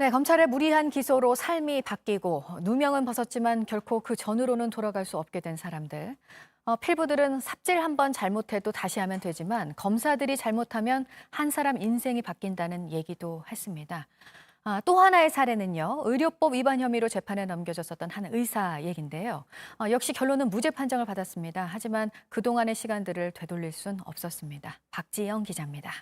네, 검찰의 무리한 기소로 삶이 바뀌고 누명은 벗었지만 결코 그 전으로는 돌아갈 수 없게 된 사람들. 필부들은 삽질 한 번 잘못해도 다시 하면 되지만 검사들이 잘못하면 한 사람 인생이 바뀐다는 얘기도 했습니다. 또 하나의 사례는요. 의료법 위반 혐의로 재판에 넘겨졌었던 한 의사 얘긴데요. 역시 결론은 무죄 판정을 받았습니다. 하지만 그동안의 시간들을 되돌릴 순 없었습니다. 박지영 기자입니다.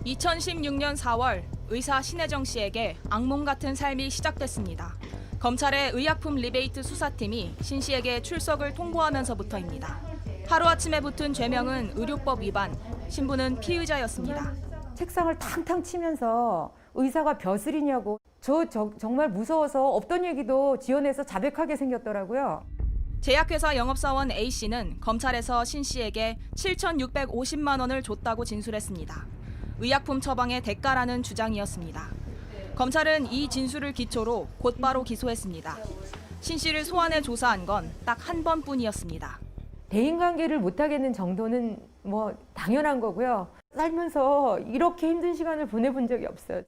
2016년 4월 의사 신혜정 씨에게 악몽 같은 삶이 시작됐습니다. 검찰의 의약품 리베이트 수사팀이 신 씨에게 출석을 통보하면서부터입니다. 하루아침에 붙은 죄명은 의료법 위반, 신부는 피의자였습니다. 책상을 탕탕 치면서 의사가 벼슬이냐고. 정말 무서워서 없던 얘기도 지어내서 자백하게 생겼더라고요. 제약회사 영업사원 A 씨는 검찰에서 신 씨에게 7,650만 원을 줬다고 진술했습니다. 의약품 처방의 대가라는 주장이었습니다. 검찰은 이 진술을 기초로 곧바로 기소했습니다. 신 씨를 소환해 조사한 건 딱 한 번뿐이었습니다. 대인관계를 못하겠는 정도는 뭐 당연한 거고요. 살면서 이렇게 힘든 시간을 보내본 적이 없어요.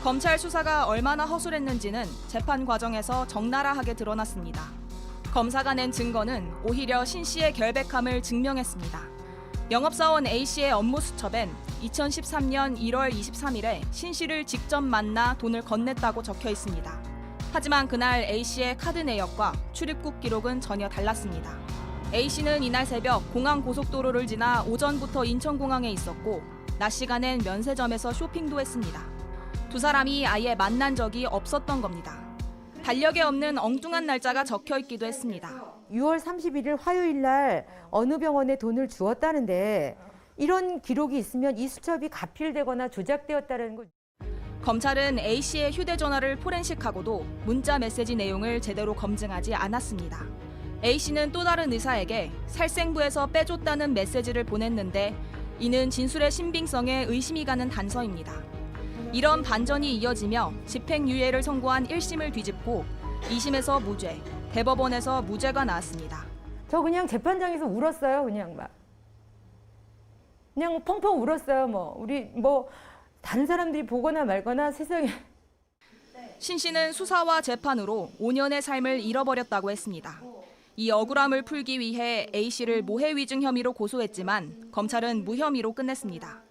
검찰 수사가 얼마나 허술했는지는 재판 과정에서 적나라하게 드러났습니다. 검사가 낸 증거는 오히려 신 씨의 결백함을 증명했습니다. 영업사원 A 씨의 업무 수첩엔 2013년 1월 23일에 신 씨를 직접 만나 돈을 건넸다고 적혀 있습니다. 하지만 그날 A 씨의 카드 내역과 출입국 기록은 전혀 달랐습니다. A 씨는 이날 새벽 공항 고속도로를 지나 오전부터 인천공항에 있었고 낮 시간엔 면세점에서 쇼핑도 했습니다. 두 사람이 아예 만난 적이 없었던 겁니다. 달력에 없는 엉뚱한 날짜가 적혀 있기도 했습니다. 6월 31일 화요일 날 어느 병원에 돈을 주었다는데 이런 기록이 있으면 이 수첩이 가필되거나 조작되었다는 거. 검찰은 A 씨의 휴대전화를 포렌식하고도 문자 메시지 내용을 제대로 검증하지 않았습니다. A 씨는 또 다른 의사에게 살생부에서 빼줬다는 메시지를 보냈는데 이는 진술의 신빙성에 의심이 가는 단서입니다. 이런 반전이 이어지며 집행유예를 선고한 1심을 뒤집고 2심에서 무죄, 대법원에서 무죄가 나왔습니다. 저 그냥 재판장에서 울었어요. 그냥 펑펑 울었어요. 우리 다른 사람들이 보거나 말거나 세상에. 신 씨는 수사와 재판으로 5년의 삶을 잃어버렸다고 했습니다. 이 억울함을 풀기 위해 A 씨를 모해위증 혐의로 고소했지만 검찰은 무혐의로 끝냈습니다.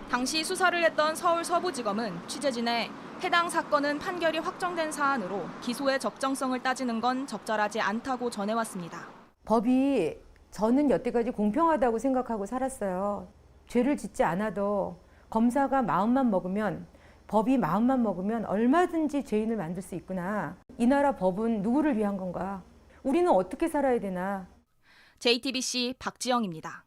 당시 수사를 했던 서울 서부지검은 취재진에 해당 사건은 판결이 확정된 사안으로 기소의 적정성을 따지는 건 적절하지 않다고 전해왔습니다. 법이 저는 여태까지 공평하다고 생각하고 살았어요. 죄를 짓지 않아도 검사가 마음만 먹으면, 법이 마음만 먹으면 얼마든지 죄인을 만들 수 있구나. 이 나라 법은 누구를 위한 건가? 우리는 어떻게 살아야 되나? JTBC 박지영입니다.